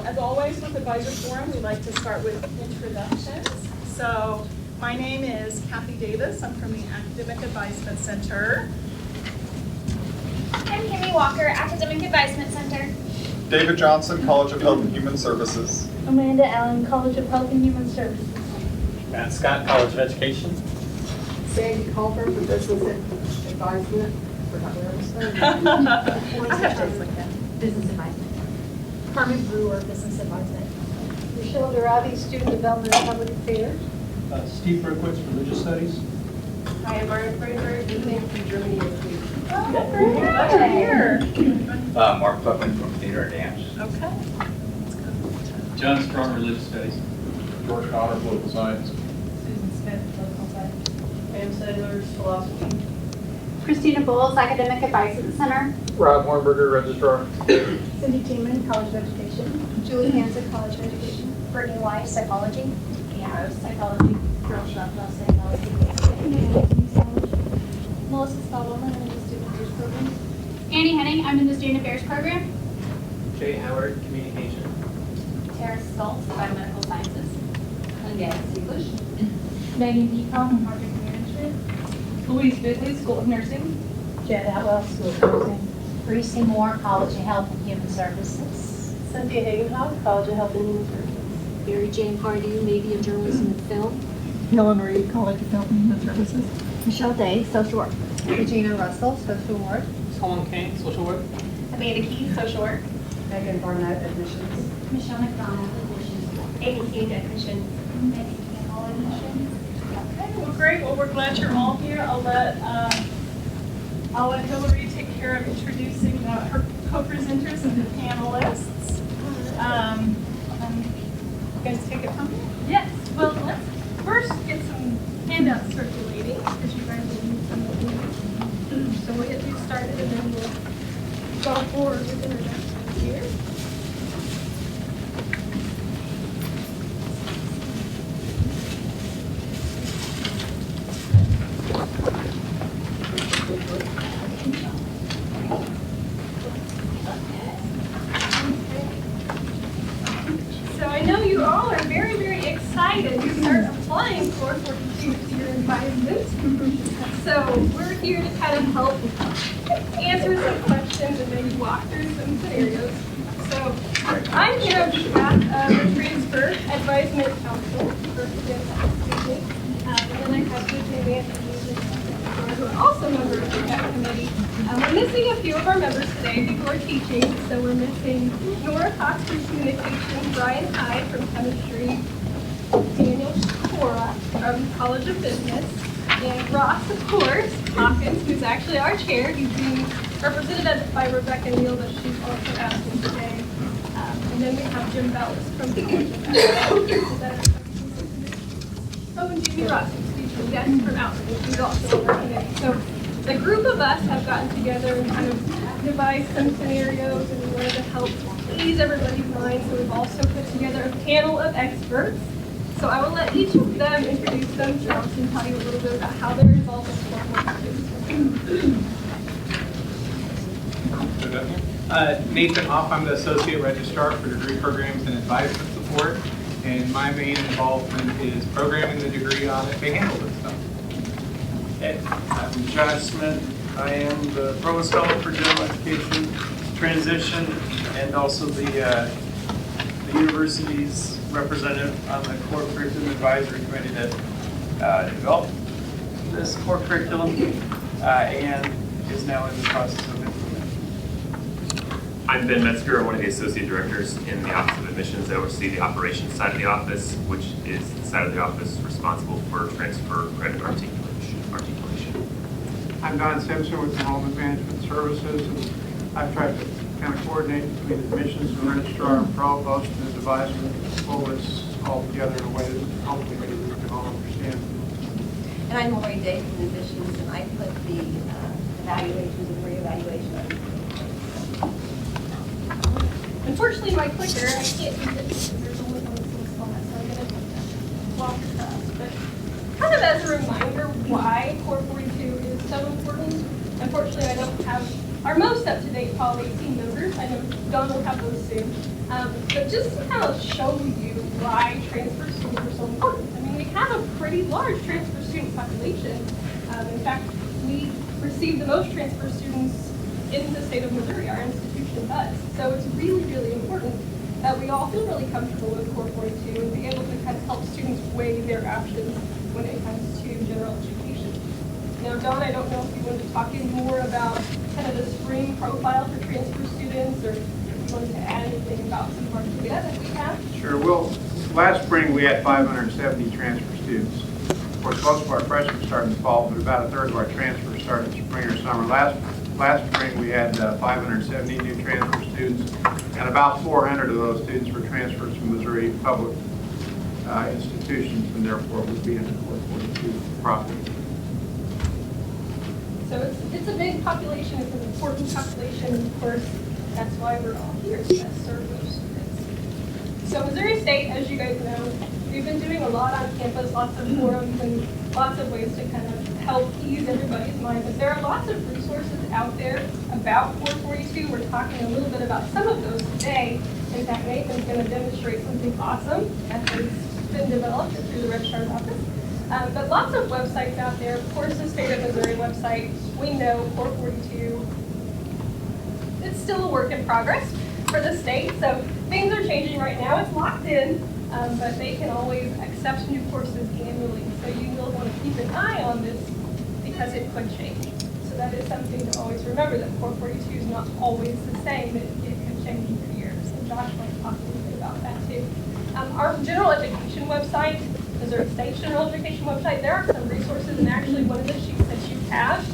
As always with Advisor Forum, we like to start with introductions. So my name is Kathy Davis. I'm from the Academic Advisement Center. I'm Kimmy Walker, Academic Advisement Center. David Johnson, College of Health and Human Services. Amanda Allen, College of Health and Human Services. Matt Scott, College of Education. Sandy Culver for Business Advisement. I have days like that. Business Advisement. Carmen Brewer, Business Advisement. Michelle Durati, Student Development and Public Affairs. Steve Berkowitz, Religious Studies. I am Martin Freiberg, from Germany Education. Oh, great. Glad you're here. Mark Buckman from Theater and Dance. Okay. John Strong, Religious Studies. George Connor, Political Science. Susan Smith, Political Science. Pam Sadler's Philosophy. Christina Bowles, Academic Advisement Center. Rob Hornberger, Registrar. Cindy Tiemann, College of Education. Julie Hansen, College of Education. Brittany Weiss, Psychology. Yeah, Psychology. Carol Shotwell, Psychology. Melissa Stahlman, I'm in the Student Affairs Program. Annie Henning, I'm in the Student Affairs Program. Jay Howard, Communication. Tara Stoltz, Biomedical Sciences. Yes, English. Megan Decom, Project Management. Louise Bigley, School of Nursing. Jen Atwell, School of Nursing. Reese Moore, College of Health and Human Services. Cynthia Hagenhoff, College of Health and Human Services. Mary Jane Pardue, Media, Journalism and Film. Helen Reed, College of Health and Human Services. Michelle Day, Social Work. Regina Russell, Social Work. Solon Kane, Social Work. Amanda Keys, Social Work. Megan Barnett, Admissions. Michelle McDonald, Admissions. Amy Cage, Admissions. Megan Campbell, Admissions. Okay, well, great. Well, we're glad you're all here. I'll let Hillary take care of introducing her co-presenters and the panelists. You guys take it from here? Yes, well, let's first get some handouts circulating, because you guys will need some of these. So we'll get these started and then we'll go forward with introductions here. So I know you all are very, very excited to start applying Core42 to your advisement. So we're here to kind of help answer some questions and maybe walk through some scenarios. So I'm here on behalf of the Transfer Advisement Council. And then I have Susan Manson, who are also members of that committee. We're missing a few of our members today before teaching. So we're missing Nora Cox from Communication, Brian Hyde from Chemistry, Daniel Cora from College of Business, and Ross, of course, Hawkins, who's actually our chair. He's being represented by Rebecca Neal, but she's also absent today. And then we have Jim Bellis from College of Business. Oh, and Jamie Ross, excuse me, yes, from Outreach, who's also on our committee. So the group of us have gotten together and kind of devised some scenarios and we wanted to help ease everybody's mind. So we've also put together a panel of experts. So I will let each of them introduce themselves and tell you a little bit about how they're involved in Core42. Nathan Hoff, I'm the Associate Registrar for Degree Programs and Advisement Support, and my main involvement is programming the degree on FINAL and stuff. I'm John Smith. I am the Provost Fellow for General Education Transition and also the university's representative on the Core Curriculum Advisory Committee that developed this core curriculum and is now in the process of implementing. I'm Ben Metzger, one of the Associate Directors in the Office of Admissions. I oversee the operations side of the office, which is the side of the office responsible for transfer credit articulation. I'm Don Simpson with Enrollment Management Services, and I've tried to kind of coordinate between admissions and registrar and provost and advisement, pull this all together in a way that hopefully we can all understand. And I'm Lori Day from Admissions, and I put the evaluations and reevaluation. Unfortunately, my clicker, I can't use it because there's only one single spot, so I'm going to walk across. But kind of as a reminder why Core42 is so important, unfortunately I don't have our most up-to-date Pol 18 numbers. I know Dawn will have those soon. But just to kind of show you why transfer students are so important. I mean, we have a pretty large transfer student population. In fact, we receive the most transfer students in the state of Missouri, our institution does. So it's really, really important that we all feel really comfortable with Core 42 and be able to kind of help students weigh their options when it comes to general education. Now, Dawn, I don't know if you want to talk any more about kind of the spring profile for transfer students, or if you wanted to add anything about some of our data that we have. Sure. Well, last spring we had 570 transfer students. Of course, most of our freshmen started in the fall, but about a third of our transfers started in spring or summer. Last spring we had 570 new transfer students, and about 400 of those students were transfers from Missouri public institutions, and therefore would be in the Core 42 property. So it's a big population, it's an important population, and of course, that's why we're all here, to best serve those students. So Missouri State, as you guys know, we've been doing a lot on campus, lots of forums and lots of ways to kind of help ease everybody's mind, but there are lots of resources out there about Core 42. We're talking a little bit about some of those today. In fact, Nathan's going to demonstrate something awesome that has been developed through the registrar's office. But lots of websites out there. Of course, the State of Missouri website, we know Core 42, it's still a work in progress for the state, so things are changing right now. It's locked in, but they can always accept new courses annually, so you will want to keep an eye on this because it could change. So that is something to always remember, that Core 42 is not always the same. It can change every year. So Josh might talk a little bit about that too. Our general education website, Missouri State's general education website, there are some resources, and actually one of the sheets that you have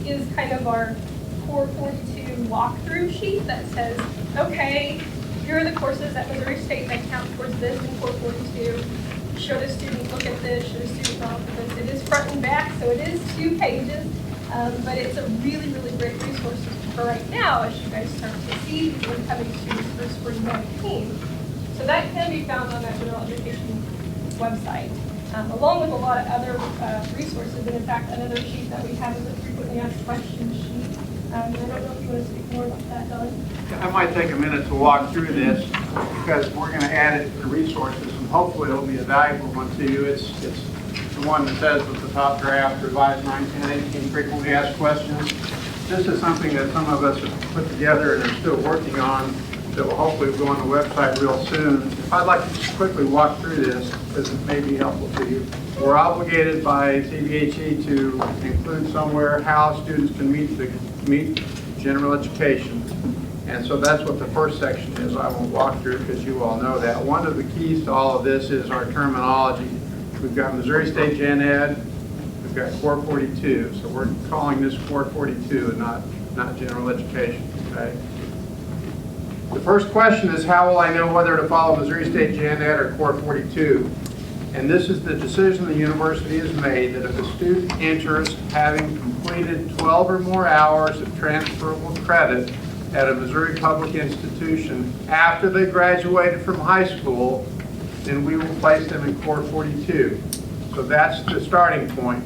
is kind of our Core 42 walkthrough sheet that says, okay, here are the courses at Missouri State that count towards this in Core 42. Should a student look at this? Should a student not look at this? It is front and back, so it is 2 pages, but it's a really, really great resource for right now as you guys start to see these incoming students for spring 19. So that can be found on that general education website, along with a lot of other resources. And in fact, another sheet that we have is a frequently asked questions sheet. I don't know if you want to speak more about that, Don. I might take a minute to walk through this because we're going to add it to the resources, and hopefully it'll be a valuable one to you. It's the one that says with the top draft, revised 1918 frequently asked questions. This is something that some of us have put together and are still working on that will hopefully go on the website real soon. If I'd like to just quickly walk through this because it may be helpful to you. We're obligated by CBHE to include somewhere how students can meet general education. And so that's what the first section is. I won't walk through it because you all know that. One of the keys to all of this is our terminology. We've got Missouri State Gen Ed, we've got Core 42. So we're calling this Core 42 and not general education, okay? The first question is, how will I know whether to follow Missouri State Gen Ed or Core 42? And this is the decision the university has made, that if a student enters having completed 12 or more hours of transferable credit at a Missouri public institution after they graduated from high school, then we will place them in Core 42. So that's the starting point.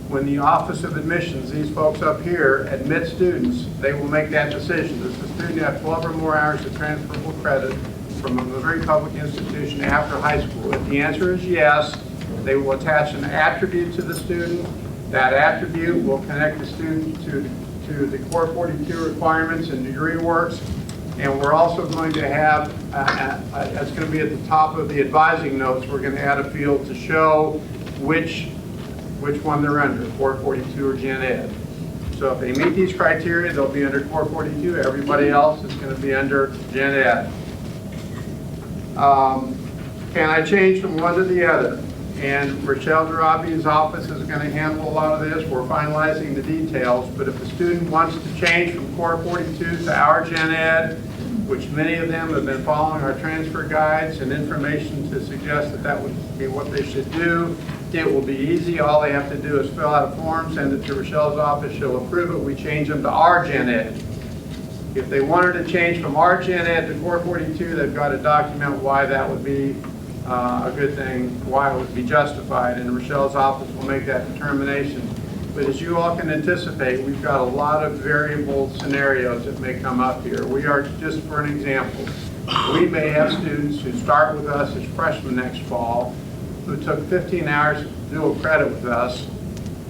When the Office of Admissions, these folks up here, admit students, they will make that decision. Does the student have 12 or more hours of transferable credit from a Missouri public institution after high school? If the answer is yes, they will attach an attribute to the student. That attribute will connect the student to the Core 42 requirements and degree works. And we're also going to have, that's going to be at the top of the advising notes, we're going to add a field to show which one they're under, Core 42 or Gen Ed. So if they meet these criteria, they'll be under Core 42. Everybody else is going to be under Gen Ed. Can I change from one to the other? And Rochelle Darabi's office is going to handle a lot of this. We're finalizing the details, but if a student wants to change from Core 42 to our Gen Ed, which many of them have been following our transfer guides and information to suggest that that would be what they should do, it will be easy. All they have to do is fill out a form, send it to Rochelle's office, she'll approve it, we change them to our Gen Ed. If they wanted to change from our Gen Ed to Core 42, they've got to document why that would be a good thing, why it would be justified, and Rochelle's office will make that determination. But as you all can anticipate, we've got a lot of variable scenarios that may come up here. We are, just for an example, we may have students who start with us as freshmen next fall, who took 15 hours of dual credit with us,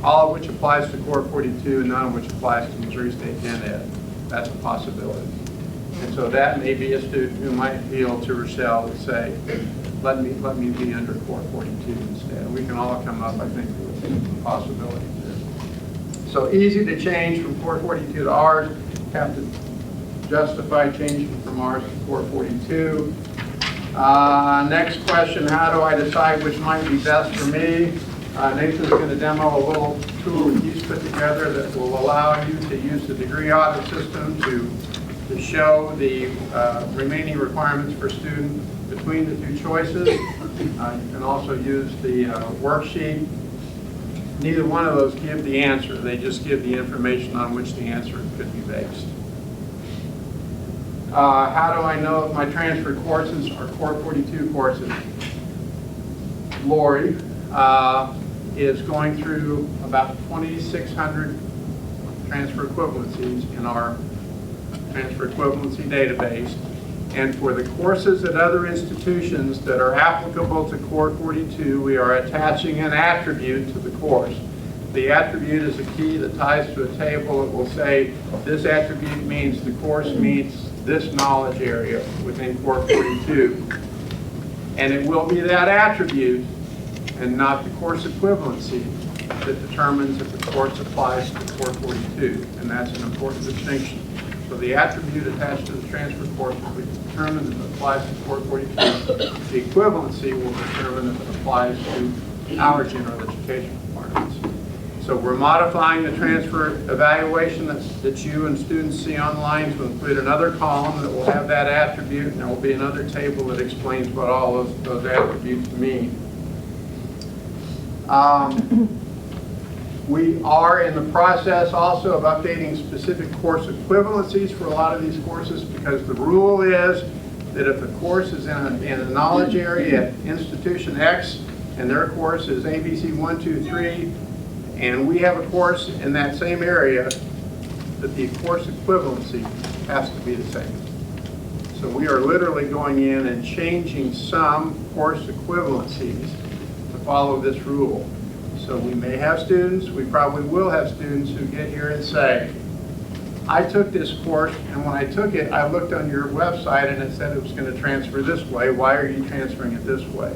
all of which applies to Core 42 and none of which applies to Missouri State Gen Ed. That's a possibility. And so that may be a student who might appeal to Rochelle and say, let me be under Core 42 instead. We can all come up, I think, with some possibilities there. So easy to change from Core 42 to ours. Have to justify changing from ours to Core 42. Next question, how do I decide which might be best for me? Nathan's going to demo a little tool that he's put together that will allow you to use the degree audit system to show the remaining requirements for student between the two choices. You can also use the worksheet. Neither one of those give the answer. They just give the information on which the answer could be based. How do I know if my transfer courses are Core 42 courses? Lori is going through about 2,600 transfer equivalencies in our transfer equivalency database. And for the courses at other institutions that are applicable to Core 42, we are attaching an attribute to the course. The attribute is a key that ties to a table that will say this attribute means the course meets this knowledge area within Core 42. And it will be that attribute and not the course equivalency that determines if the course applies to Core 42. And that's an important distinction. So the attribute attached to the transfer course will determine if it applies to Core 42. The equivalency will determine if it applies to our general education requirements. So we're modifying the transfer evaluation that you and students see online to include another column that will have that attribute, and there will be another table that explains what all those attributes mean. We are in the process also of updating specific course equivalencies for a lot of these courses, because the rule is that if a course is in a knowledge area at institution X and their course is ABC 1, 2, 3, and we have a course in that same area, that the course equivalency has to be the same. So we are literally going in and changing some course equivalencies to follow this rule. So we may have students, we probably will have students who get here and say, I took this course, and when I took it, I looked on your website and it said it was going to transfer this way. Why are you transferring it this way?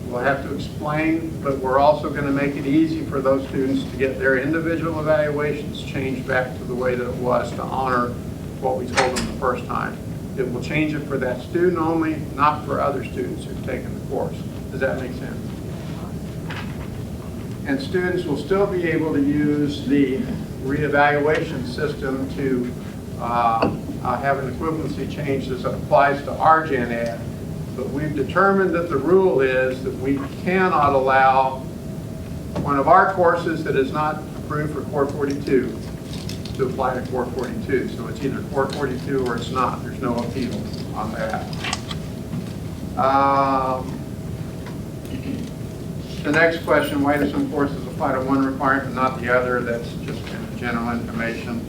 We'll have to explain, but we're also going to make it easy for those students to get their individual evaluations changed back to the way that it was, to honor what we told them the first time. It will change it for that student only, not for other students who've taken the course. Does that make sense? And students will still be able to use the reevaluation system to have an equivalency change that applies to our Gen Ed. But we've determined that the rule is that we cannot allow one of our courses that is not approved for Core 42 to apply to Core 42. So it's either Core 42 or it's not. There's no appeal on that. The next question, why do some courses apply to one requirement and not the other? That's just kind of general information.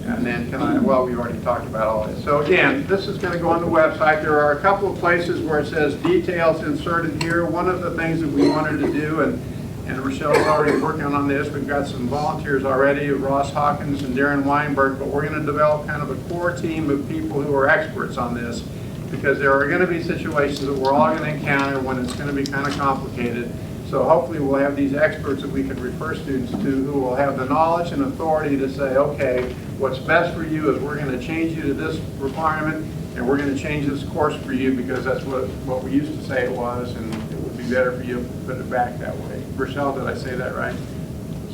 And then well, we already talked about all this. So again, this is going to go on the website. There are a couple of places where it says details inserted here. One of the things that we wanted to do, and Rochelle's already working on this, we've got some volunteers already, Ross Hawkins and Darren Weinberg, but we're going to develop kind of a core team of people who are experts on this, because there are going to be situations that we're all going to encounter when it's going to be kind of complicated. So hopefully we'll have these experts that we can refer students to who will have the knowledge and authority to say, okay, what's best for you is we're going to change you to this requirement, and we're going to change this course for you because that's what we used to say it was, and it would be better for you to put it back that way. Rochelle, did I say that right?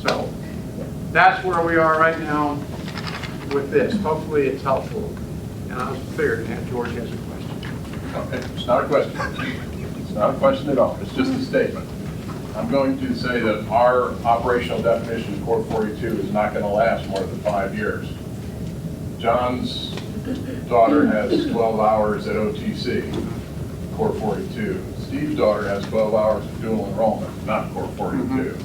So that's where we are right now with this. Hopefully it's helpful. And I was figuring that George has a question. Okay, it's not a question. It's not a question at all. It's just a statement. I'm going to say that our operational definition of Core 42 is not going to last more than 5 years. John's daughter has 12 hours at OTC, Core 42. Steve's daughter has 12 hours of dual enrollment, not Core 42.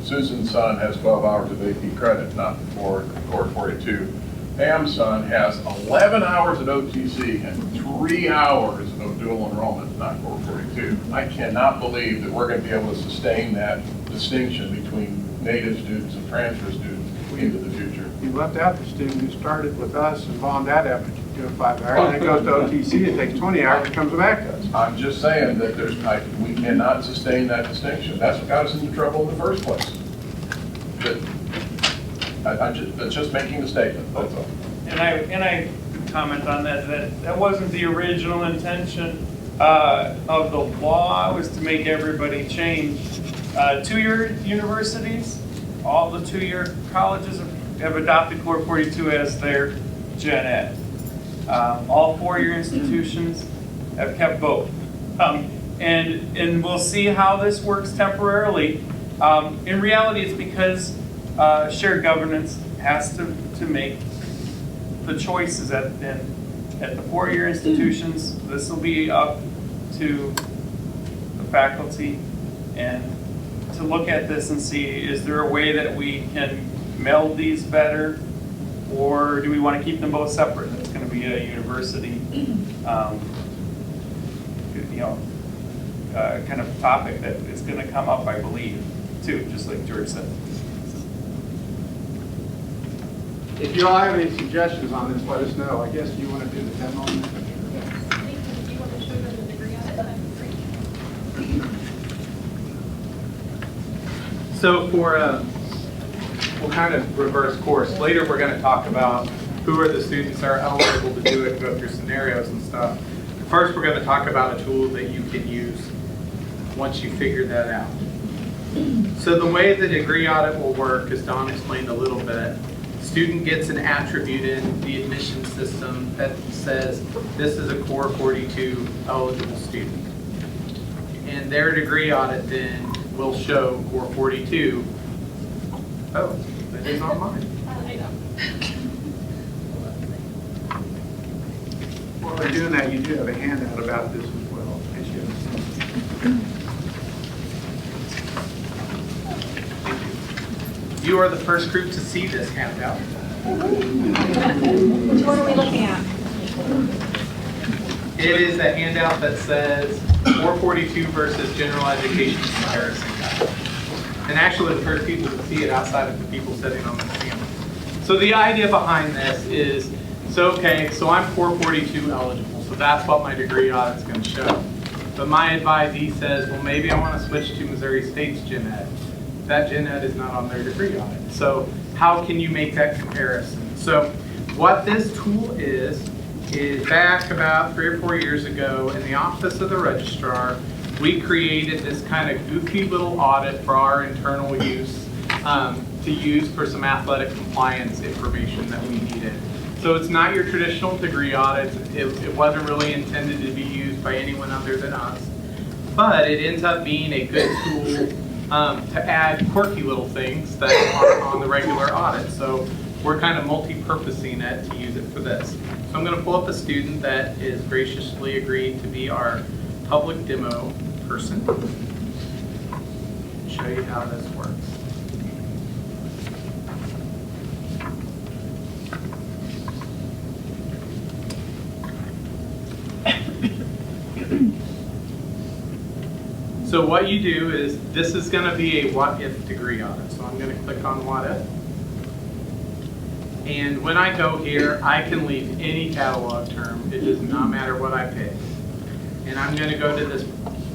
Susan's son has 12 hours of AP credit, not for Core 42. Pam's son has 11 hours of OTC and 3 hours of dual enrollment, not Core 42. I cannot believe that we're going to be able to sustain that distinction between native students and transfer students into the future. You left out the student who started with us and bombed that effort to do 5 hours, and then goes to OTC, it takes 20 hours, and comes back to us. I'm just saying that we cannot sustain that distinction. That's what got us into trouble in the first place. That's just making a statement, that's all. And I comment on that wasn't the original intention of the law, was to make everybody change. 2-year universities, all the 2-year colleges have adopted Core 42 as their gen ed. All 4-year institutions have kept both. And we'll see how this works temporarily. In reality, it's because shared governance has to make the choices at the 4-year institutions. This will be up to the faculty and to look at this and see, is there a way that we can meld these better, or do we want to keep them both separate? It's going to be a university kind of topic that is going to come up, I believe, too, just like George said. If you all have any suggestions on this, let us know. I guess you want to do the demo? If you want to show them the degree on it, that'd be great. So we'll kind of reverse course. Later we're going to talk about who are the students that are eligible to do it, go through scenarios and stuff. First we're going to talk about a tool that you can use once you figure that out. So the way the degree audit will work, as Don explained a little bit, student gets an attribute in the admission system that says this is a Core 42 eligible student. And their degree audit then will show Core 42. Oh, that is not mine. I know. While we're doing that, you do have a handout about this as well. You are the first group to see this handout. Which one are we looking at? It is a handout that says 442 versus general education comparison guide. And actually the first people to see it outside of the people sitting on the panel. So the idea behind this is, so I'm 442 eligible, so that's what my degree audit is going to show. But my advisee says, well, maybe I want to switch to Missouri State's gen ed. That gen ed is not on their degree audit. So how can you make that comparison? So what this tool is back about 3 or 4 years ago in the office of the registrar, we created this kind of goofy little audit for our internal use to use for some athletic compliance information that we needed. So it's not your traditional degree audit. It wasn't really intended to be used by anyone other than us. But it ends up being a good tool to add quirky little things that aren't on the regular audit. So we're kind of multi-purposing it to use it for this. So I'm going to pull up a student that is graciously agreed to be our public demo person. Show you how this works. So what you do is, this is going to be a what if degree audit. So I'm going to click on what if. And when I go here, I can leave any catalog term. It does not matter what I pick. And I'm going to go to this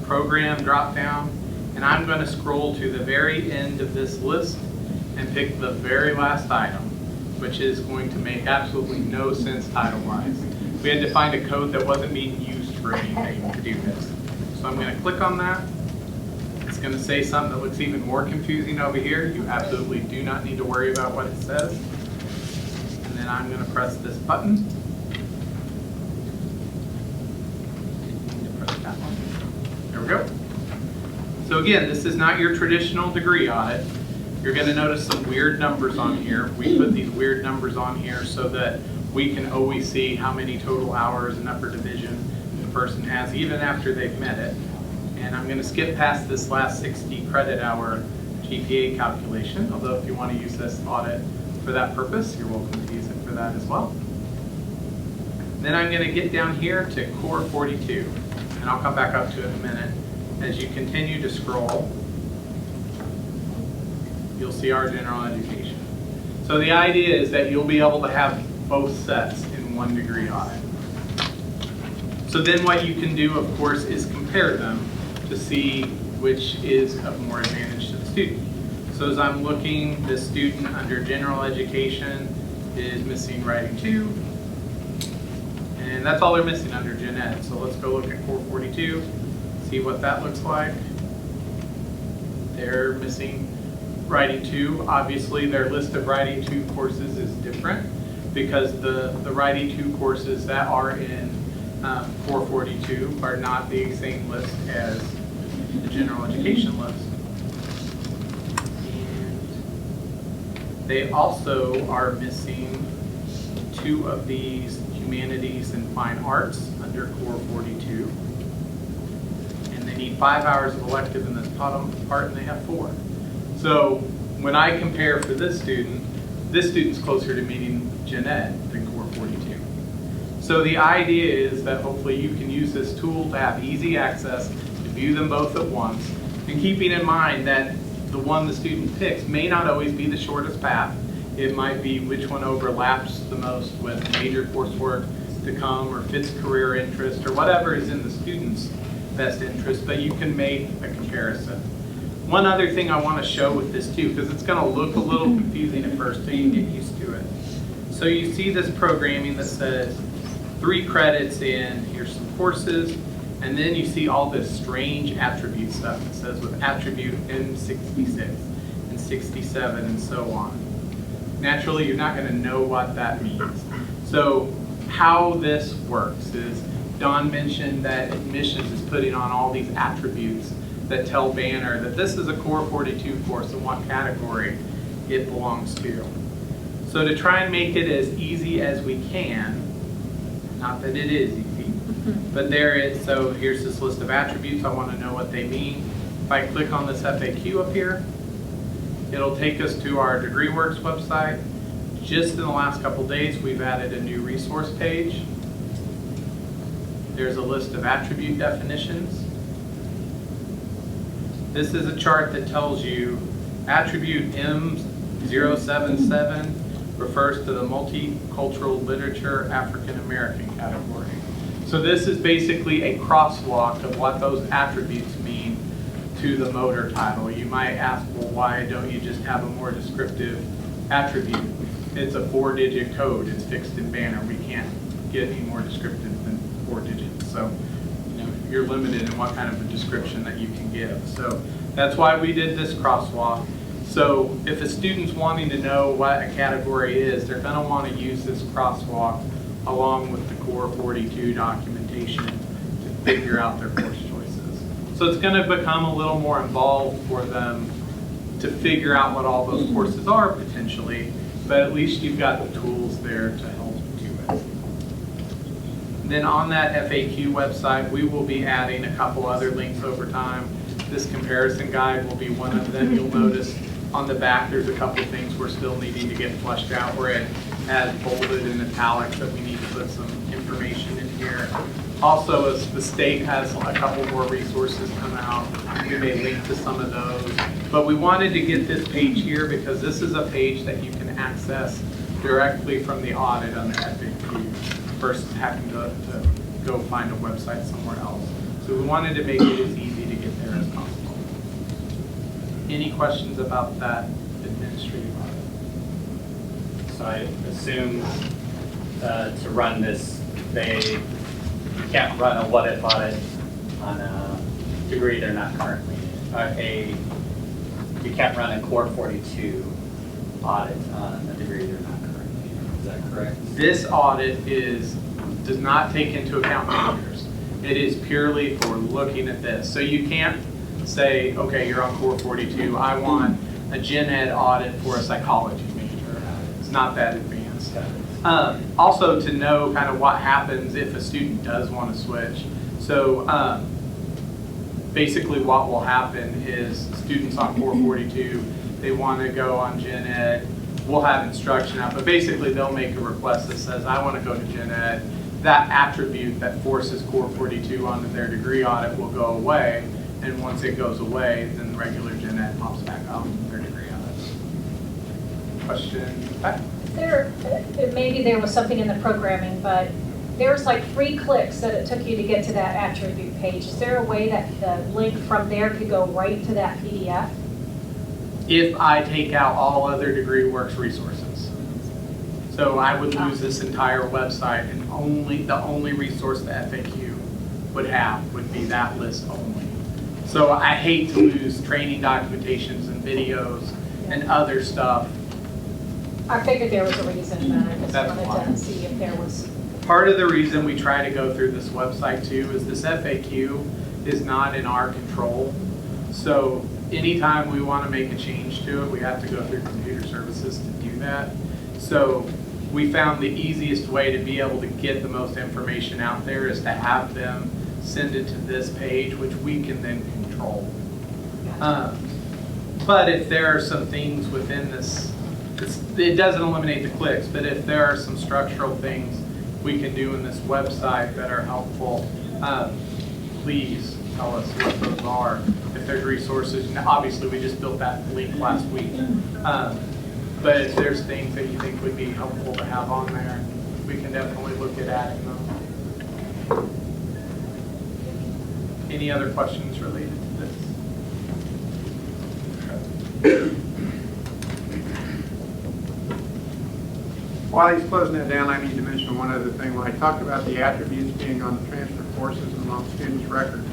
program drop down, and I'm going to scroll to the very end of this list and pick the very last item, which is going to make absolutely no sense title-wise. We had to find a code that wasn't being used for anything to do this. So I'm going to click on that. It's going to say something that looks even more confusing over here. You absolutely do not need to worry about what it says. And then I'm going to press this button. Press that one. There we go. So again, this is not your traditional degree audit. You're going to notice some weird numbers on here. We put these weird numbers on here so that we can always see how many total hours in upper division the person has, even after they've met it. And I'm going to skip past this last 60 credit hour GPA calculation, although if you want to use this audit for that purpose, you're welcome to use it for that as well. Then I'm going to get down here to Core 42, and I'll come back up to it in a minute. As you continue to scroll, you'll see our general education. So the idea is that you'll be able to have both sets in 1 degree audit. So then what you can do, of course, is compare them to see which is of more advantage to the student. So as I'm looking, this student under general education is missing writing 2, and that's all they're missing under gen ed. So let's go look at Core 42, see what that looks like. They're missing writing 2. Obviously, their list of writing 2 courses is different because the writing 2 courses that are in Core 42 are not the same list as the general education list. And they also are missing 2 of these humanities and fine arts under Core 42. And they need 5 hours of elective in this part, and they have 4. So when I compare for this student's closer to meeting gen ed than Core 42. So the idea is that hopefully you can use this tool to have easy access, to view them both at once, and keeping in mind that the one the student picks may not always be the shortest path. It might be which one overlaps the most with major coursework to come or fits career interest or whatever is in the student's best interest, but you can make a comparison. One other thing I want to show with this too, because it's going to look a little confusing at first till you get used to it. So you see this programming that says 3 credits in, here's some courses, and then you see all this strange attribute stuff that says with attribute M66 and 67 and so on. Naturally, you're not going to know what that means. So how this works is Don mentioned that admissions is putting on all these attributes that tell Banner that this is a Core 42 course and what category it belongs to. So to try and make it as easy as we can, not that it is easy, but there it is. So here's this list of attributes. I want to know what they mean. If I click on this FAQ up here, it'll take us to our DegreeWorks website. Just in the last couple days, we've added a new resource page. There's a list of attribute definitions. This is a chart that tells you attribute M077 refers to the multicultural literature African American category. So this is basically a crosswalk of what those attributes mean to the motor title. You might ask, well, why don't you just have a more descriptive attribute? It's a 4-digit code. It's fixed in Banner. We can't get any more descriptive than 4 digits. So, you're limited in what kind of a description that you can give. So that's why we did this crosswalk. So if a student's wanting to know what a category is, they're going to want to use this crosswalk along with the Core 42 documentation to figure out their course choices. So it's going to become a little more involved for them to figure out what all those courses are potentially, but at least you've got the tools there to help do it. And then on that FAQ website, we will be adding a couple other links over time. This comparison guide will be one of them. You'll notice on the back there's a couple things we're still needing to get fleshed out where it has bolded and italics that we need to put some information in here. Also, as the state has a couple more resources come out, we may link to some of those. But we wanted to get this page here because this is a page that you can access directly from the audit on the FAQ versus having to go find a website somewhere else. So we wanted to make it as easy to get there as possible. Any questions about that administrative audit? So I assume to run this, you can't run a what if audit on a degree they're not currently in. You can't run a Core 42 audit on a degree they're not currently in. Is that correct? This audit does not take into account majors. It is purely for looking at this. So you can't say, okay, you're on Core 42, I want a gen ed audit for a psychology major. It's not that advanced. Also to know kind of what happens if a student does want to switch. So basically what will happen is students on Core 42, they want to go on Gen Ed, we'll have instruction out, but basically they'll make a request that says, I want to go to Gen Ed. That attribute that forces Core 42 onto their degree audit will go away, and once it goes away, then the regular Gen Ed pops back up their degree audit. Question back? Maybe there was something in the programming, but there was like 3 clicks that it took you to get to that attribute page. Is there a way that the link from there could go right to that PDF? If I take out all other DegreeWorks resources. So I would lose this entire website, and the only resource the FAQ would have would be that list only. So I hate to lose training documentations and videos and other stuff. I figured there was a reason, but I just That's wanted why. to see if there was. Part of the reason we try to go through this website too is this FAQ is not in our control. So anytime we want to make a change to it, we have to go through computer services to do that. So we found the easiest way to be able to get the most information out there is to have them send it to this page, which we can then control. But if there are some things within this, it doesn't eliminate the clicks, but if there are some structural things we can do in this website that are helpful, please tell us what those are. If there's resources, and obviously we just built that link last week. But if there's things that you think would be helpful to have on there, we can definitely look at adding them. Any other questions related to this? While he's closing that down, I need to mention one other thing. When I talked about the attributes being on the transfer courses and on students' record,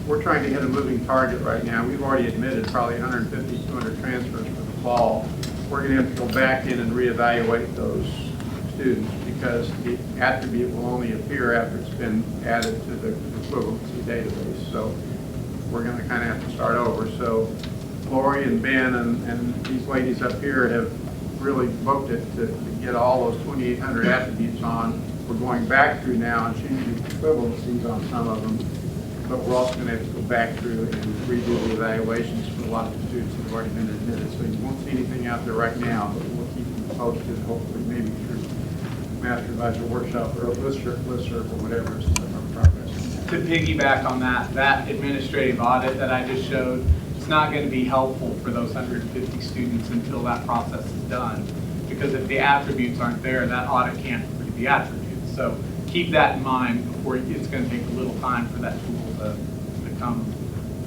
we're trying to hit a moving target right now. We've already admitted probably 150, 200 transfers for the fall. We're going to have to go back in and reevaluate those students because the attribute will only appear after it's been added to the equivalency database. So we're going to kind of have to start over. So Lori and Ben and these ladies up here have really booked it to get all those 2,800 attributes on. We're going back through now and changing equivalencies on some of them, but we're also going to have to go back through and redo the evaluations for a lot of the students that have already been admitted. So you won't see anything out there right now, but we'll keep you posted, hopefully maybe through Master Advisor Workshop or listserv or whatever is our progress. To piggyback on that administrative audit that I just showed, it's not going to be helpful for those 150 students until that process is done. Because if the attributes aren't there, that audit can't read the attributes. So keep that in mind before it's going to take a little time for that tool to become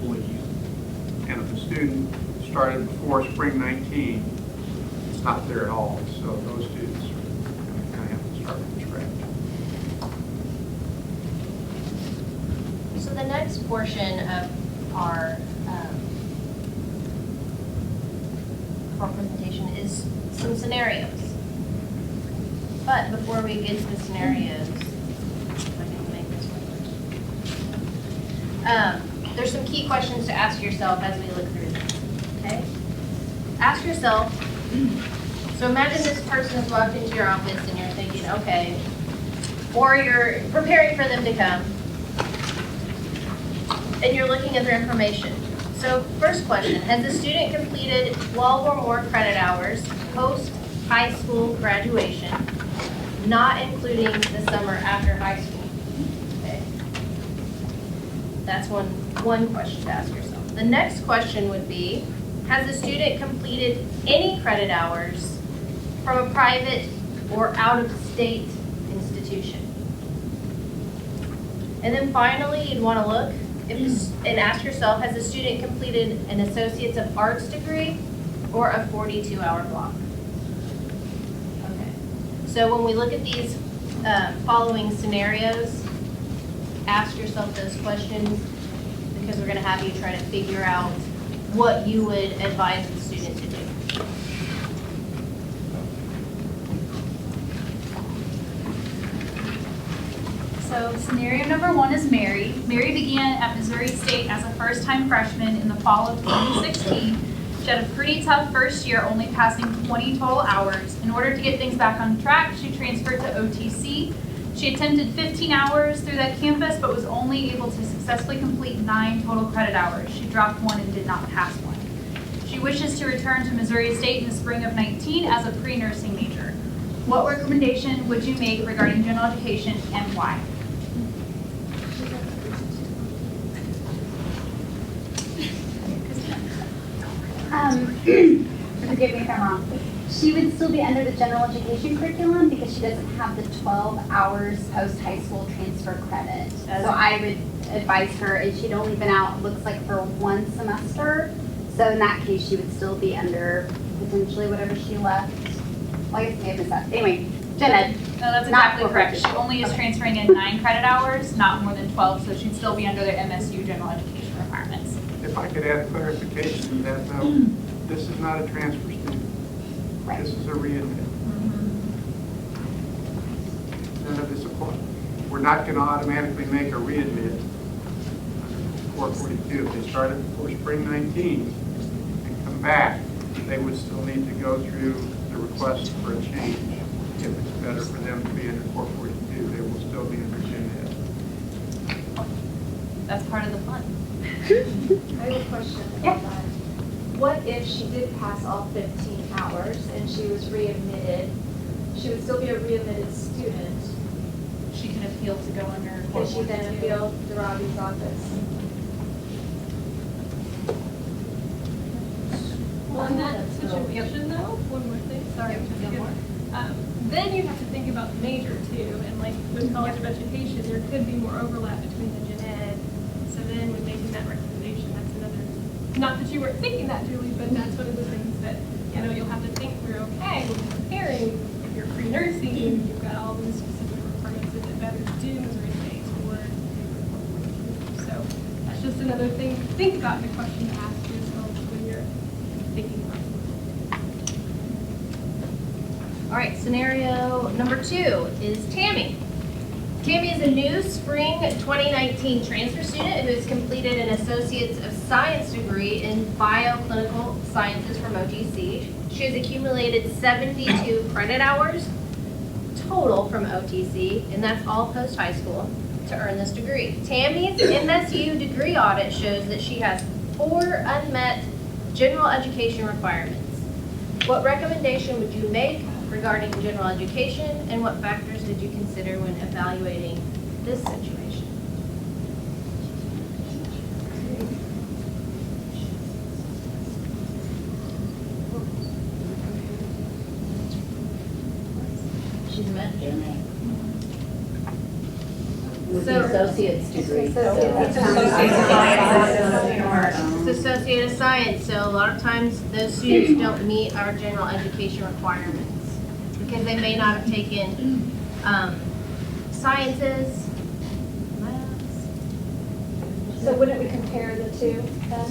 fully usable. And if the student started before spring 19, it's not there at all. So those students are going to have to start from scratch. So the next portion of our presentation is some scenarios. But before we get to the scenarios, if I can make this one. There's some key questions to ask yourself as we look through this. Okay? Ask yourself. So imagine this person has walked into your office and you're thinking, okay, or you're preparing for them to come, and you're looking at their information. So first question, has the student completed 12 or more credit hours post-high school graduation, not including the summer after high school? Okay. That's one question to ask yourself. The next question would be, has the student completed any credit hours from a private or out-of-state institution? And then finally, you'd want to look and ask yourself, has the student completed an Associates of Arts degree or a 42-hour block? Okay. So when we look at these following scenarios, ask yourself those questions because we're going to have you try to figure out what you would advise the student to do. So scenario number 1 is Mary. Mary began at Missouri State as a first-time freshman in the fall of 2016. She had a pretty tough first year, only passing 20 total hours. In order to get things back on track, she transferred to OTC. She attended 15 hours through that campus, but was only able to successfully complete 9 total credit hours. She dropped 1 and did not pass 1. She wishes to return to Missouri State in the spring of 19 as a pre-nursing major. What recommendation would you make regarding general education and why? Forgive me if I'm wrong. She would still be under the general education curriculum because she doesn't have the 12 hours post-high school transfer credit. So I would advise her, and she'd only been out, it looks like, for 1 semester. So in that case, she would still be under potentially whatever she left. Well, I guess maybe it's that. Anyway, Gen Ed. No, that's exactly correct. She only is transferring in 9 credit hours, not more than 12, so she'd still be under their MSU general education requirements. If I could add clarification to that, though, this is not a transfer student. This is a readmit. None of this applies. We're not going to automatically make a readmit under 442. If they started before spring 19 and come back, they would still need to go through the request for a change. If it's better for them to be under 442, they will still be under Gen Ed. That's part of the fun. I have a question about that. What if she did pass all 15 hours and she was readmitted? She would still be a readmitted student. She can appeal to go under. Could she then appeal to Robbie's office? Well, in that situation though, one more thing, sorry. Then you have to think about the major too, and like with College of Education, there could be more overlap between the gen ed. So then when making that recommendation, that's another, not that you weren't thinking that, Julie, but that's one of the things that, you know, you'll have to think through, okay, when you're preparing, if you're pre-nursing, you've got all these specific requirements, is it better to do Missouri State or so that's just another thing to think about and a question to ask yourself when you're thinking about it. All right, scenario number 2 is Tammy. Tammy is a new spring 2019 transfer student who has completed an Associates of Science degree in Bioclinical Sciences from OTC. She has accumulated 72 credit hours total from OTC, and that's all post-high school, to earn this degree. Tammy's MSU degree audit shows that she has 4 unmet general education requirements. What recommendation would you make regarding general education, and what factors did you consider when evaluating this situation? She's met gen ed. With the associate's degree. It's Associate of Science, so a lot of times those students don't meet our general education requirements because they may not have taken sciences, maths. So wouldn't we compare the two then?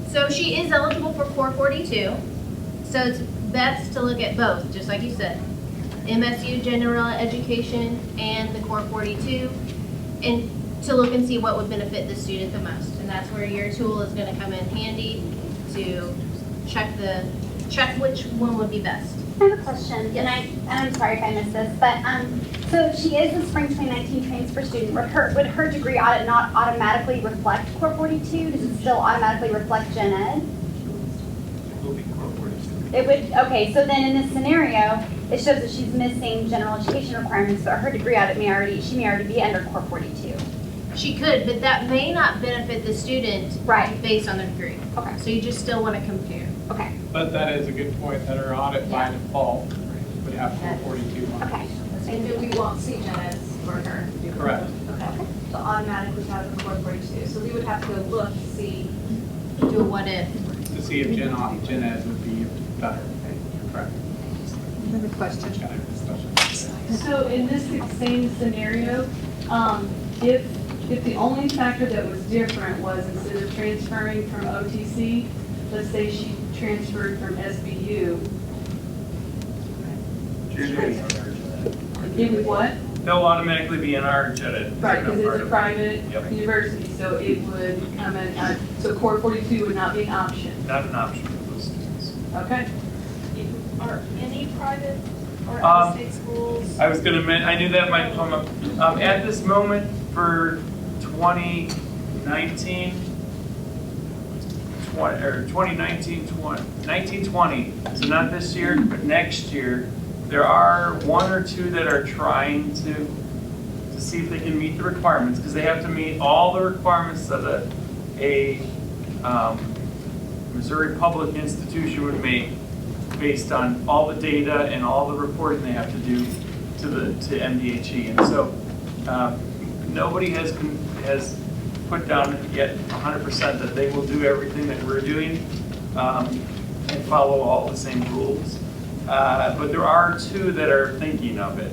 So she is eligible for Core 42, so it's best to look at both, just like you said. MSU General Education and the Core 42, and to look and see what would benefit the student the most. And that's where your tool is going to come in handy to check which one would be best. I have a question, and I'm sorry if I missed this, but so she is a spring 2019 transfer student. Would her degree audit not automatically reflect Core 42? Does it still automatically reflect Gen Ed? It will be Core 42. It would. Okay, so then in this scenario, it shows that she's missing general education requirements, but her degree audit may already be under Core 42. She could, but that may not benefit the student based on their degree. Okay. So you just still want to compare. Okay. But that is a good point, that our audit by default would have 442 on it. Okay. And then we won't see gen eds for her. Correct. Okay. So automatically have the Core 42. So we would have to look to see. Do a what if. To see if gen ed would be better. Correct. Another question. So in this same scenario, if the only factor that was different was instead of transferring from OTC, let's say she transferred from SBU. It would what? They'll automatically be in our gen ed. Right, because it's a private university, so it would come in, so Core 42 would not be an option. Not an option for those students. Okay. Are any private Or out-of-state schools? I was gonna I knew that might come up. At this moment for 2019, 1920, so not this year, but next year, there are one or two that are trying to see if they can meet the requirements, because they have to meet all the requirements that a Missouri public institution would make based on all the data and all the reporting they have to do to MDHE. And so nobody has put down yet 100% that they will do everything that we're doing and follow all the same rules. But there are two that are thinking of it.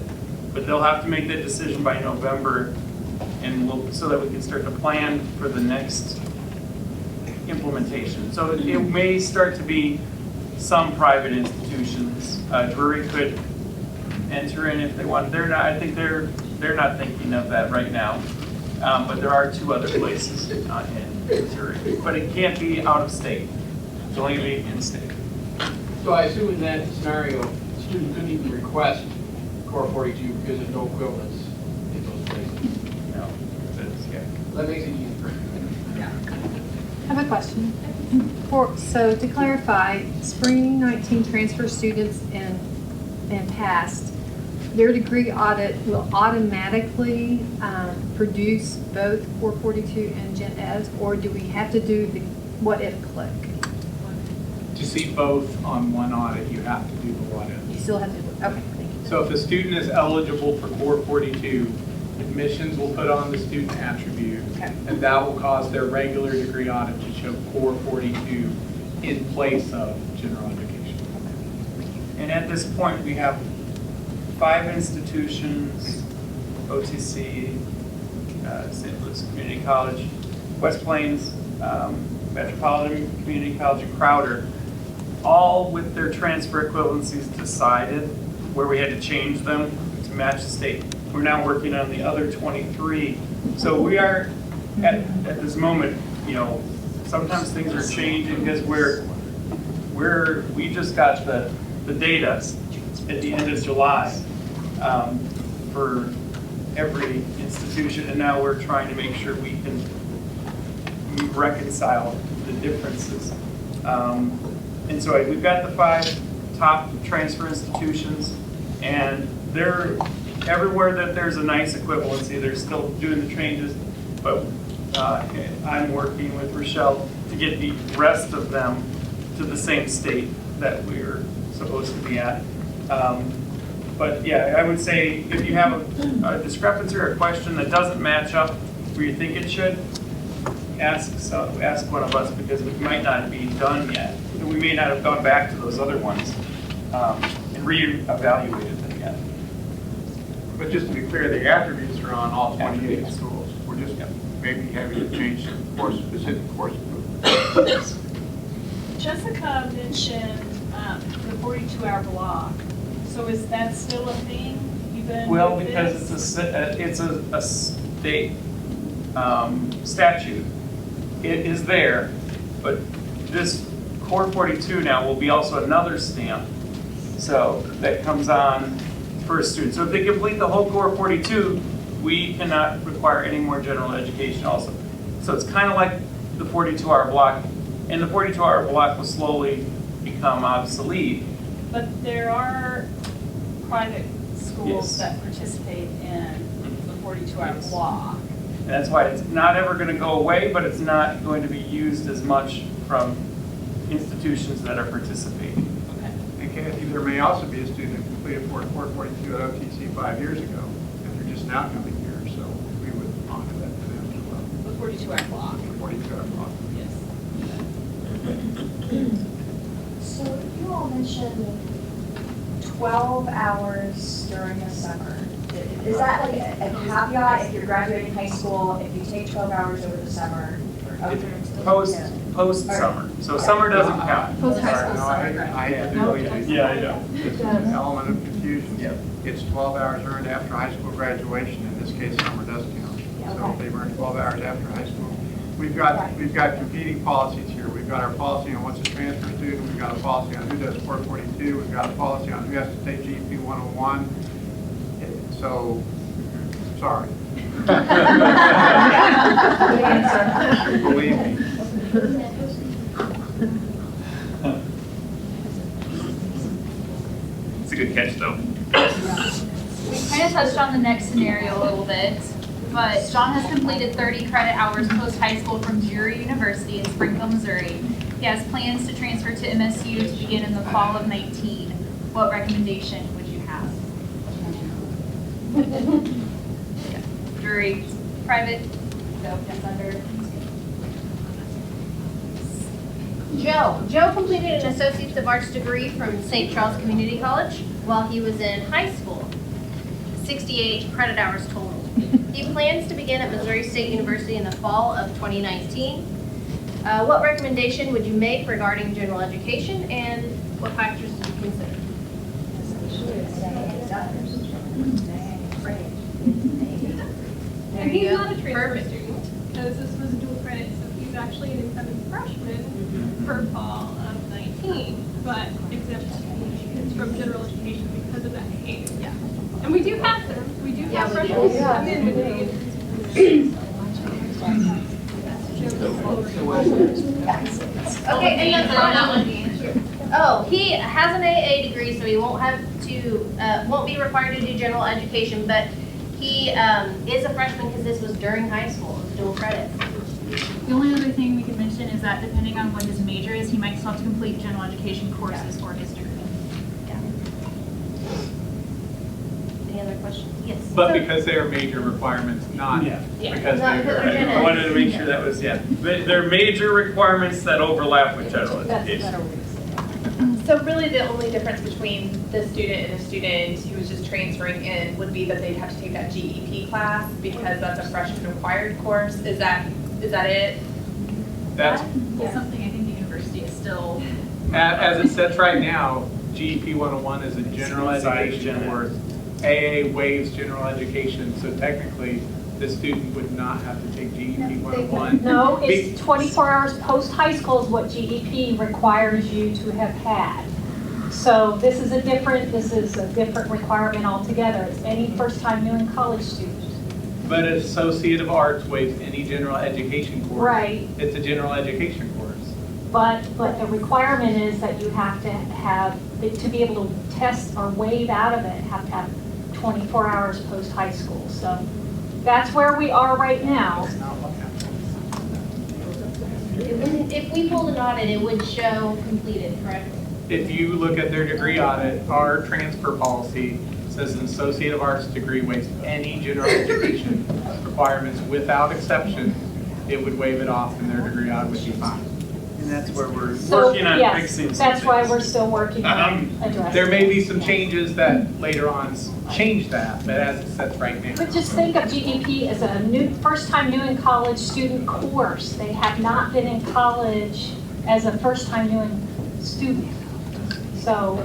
But they'll have to make that decision by November, and so that we can start to plan for the next implementation. So it may start to be some private institutions. Drury could enter in if they want. They're not. I think they're not thinking of that right now. But there are two other places in Missouri. But it can't be out of state. It's only going to be in state. So I assume in that scenario, the student couldn't even request Core 42 because there's no equivalence in those places. No, yeah. That makes it easier. I have a question. So to clarify, spring 19 transfer students and past, their degree audit will automatically produce both Core 42 and Gen Eds, or do we have to do the what if click? To see both on one audit, you have to do the what if. You still have to, okay, thank you. So if a student is eligible for Core 42, admissions will put on the student attribute, okay, and that will cause their regular degree audit to show Core 42 in place of general education. And at this point, we have 5 institutions: OTC, St. Louis Community College, West Plains, Metropolitan Community College, and Crowder, all with their transfer equivalencies decided, where we had to change them to match the state. We're now working on the other 23. So we are, at this moment, you know, sometimes things are changing because we just got the data at the end of July for every institution, and now we're trying to make sure we can reconcile the differences. And so we've got the 5 top transfer institutions, and they're everywhere that there's a nice equivalency, they're still doing the changes, but I'm working with Rochelle to get the rest of them to the same state that we're supposed to be at. But yeah, I would say if you have a discrepancy or a question that doesn't match up where you think it should, ask one of us, because we might not be done yet. We may not have gone back to those other ones and re-evaluated them yet. But just to be clear, the attributes are on all 28 schools. We're just maybe having to change specific course groups. Jessica mentioned the 42-hour block. So is that still a thing even Well, with because this? it's a state statute. It is there, but this Core 42 now will be also another stamp, so that comes on for a student. So if they complete the whole Core 42, we cannot require any more general education also. So it's kind of like the 42-hour block, and the 42-hour block will slowly become obsolete. But there are private schools Yes. that participate in the 42-hour block. And that's why it's not ever going to go away, but it's not going to be used as much from institutions that are participating. Okay. And Kathy, there may also be a student who completed Core 42 at OTC 5 years ago, and they're just now coming here, so we would honor that for them as well. The 42-hour block. The 42-hour block. Yes. So you all mentioned 12 hours during the summer. Is that like a caveat if you're graduating high school, if you take 12 hours over the summer? Post summer. So summer doesn't count. Post high school summer. Yeah, I know. It's an element of confusion. Yep. It's 12 hours earned after high school graduation. In this case, summer does count. So if they've earned 12 hours after high school, we've got competing policies here. We've got our policy on what's a transfer student. We've got a policy on who does Core 42. We've got a policy on who has to take GEP 101. So, sorry. Believe me. It's a good catch, though. We kind of touched on the next scenario a little bit, but John has completed 30 credit hours post-high school from Drury University in Springfield, Missouri. He has plans to transfer to MSU to begin in the fall of 19. What recommendation would you have? Drury, private, so that's under. Joe completed an Associates of Arts degree from St. Charles Community College while he was in high school. 68 credit hours total. He plans to begin at Missouri State University in the fall of 2019. What recommendation would you make regarding general education, and what factors did you consider? And he's not a transfer student, because this was a dual credit, so he's actually an incoming freshman for fall of 19, but exempt from general education because of that behavior. Yeah. And we do have them. We do have freshmen who come in with behavior. Okay, and then oh, he has an AA degree, so he won't have to, won't be required to do general education, but he is a freshman because this was during high school, it was dual credits. The only other thing we could mention is that depending on what his major is, he might still have to complete general education courses for his degree. Any other questions? Yes. But because they are major requirements, not because they're. I wanted to make sure that was, they're major requirements that overlap with general education. So really the only difference between the student and a student who was just transferring in would be that they'd have to take that GEP class because that's a freshman required course. Is that it? That's something I think the university is still. As it sits right now, GEP 101 is a general education course. AA waives general education, so technically the student would not have to take GEP 101. No, it's 24 hours post-high school is what GEP requires you to have had. So this is a different requirement altogether. It's any first-time new in college student. But an Associate of Arts waives any general education course. Right. It's a general education course. But the requirement is that you have to have, to be able to test or waive out of it, have to have 24 hours post-high school. So that's where we are right now. If we pulled an audit, it would show completed, correct? If you look at their degree audit, our transfer policy says an Associate of Arts degree waives any general education requirements without exception. It would waive it off and their degree audit would be fine. And that's where we're working on fixing some That's why things. we're still working on addressing. There may be some changes that later on change that, but as it sits right now. But just think of GEP as a first-time new in college student course. They have not been in college as a first-time new in student. So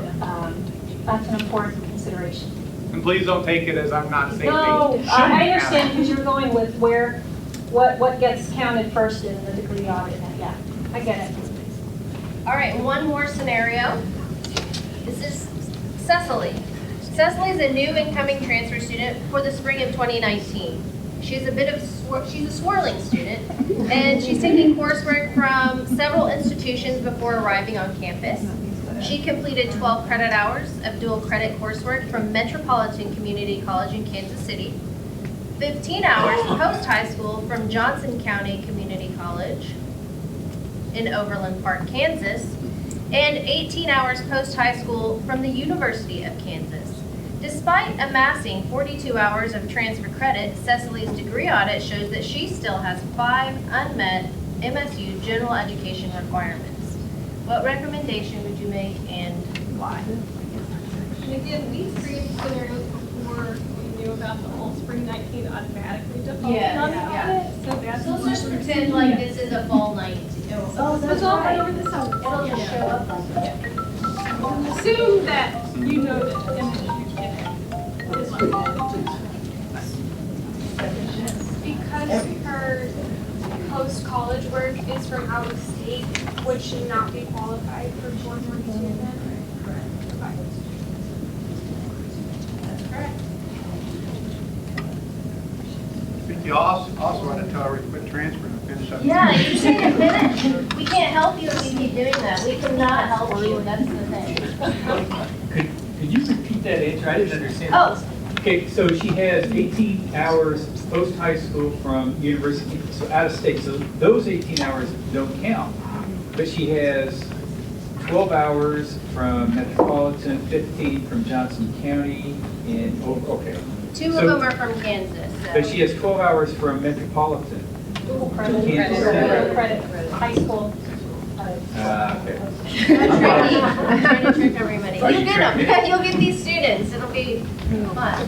that's an important consideration. And please don't take it as I'm not saying No, they shouldn't I understand have because you're going with what gets counted first in the degree audit. Yeah, I get it. All right, one more scenario. This is Cecily. Cecily is a new incoming transfer student for the spring of 2019. She's a swirling student, and she's taking coursework from several institutions before arriving on campus. She completed 12 credit hours of dual credit coursework from Metropolitan Community College in Kansas City, 15 hours post-high school from Johnson County Community College in Overland Park, Kansas, and 18 hours post-high school from the University of Kansas. Despite amassing 42 hours of transfer credit, Cecily's degree audit shows that she still has 5 unmet MSU general education requirements. What recommendation would you make and why? And again, we created scenarios before we knew about the whole spring 19 automatically defaulting on the audit. So that's So let's just pretend like this is a fall night. Oh, that's all right over the summer. It'll just show up like that. Assume that you know that MSU is like that. Because her post-college work is from out of state, would she not be qualified for 442 then? That's correct. But you also want to tell her to quit transferring and finish up. Yeah, you can't finish. We can't help you if you keep doing that. We cannot help you, that's the thing. Could you repeat that answer? I didn't understand. Oh. Okay, so she has 18 hours post-high school from university, so out of state. So those 18 hours don't count. But she has 12 hours from Metropolitan, 15 from Johnson County, and, okay. Two of So- them are from Kansas, so. But she has 12 hours from Metropolitan. Dual credit, credit, high school. Okay. I'm trying to trick everybody. Are You'll you get tricking them. You'll get these students. It'll be fun.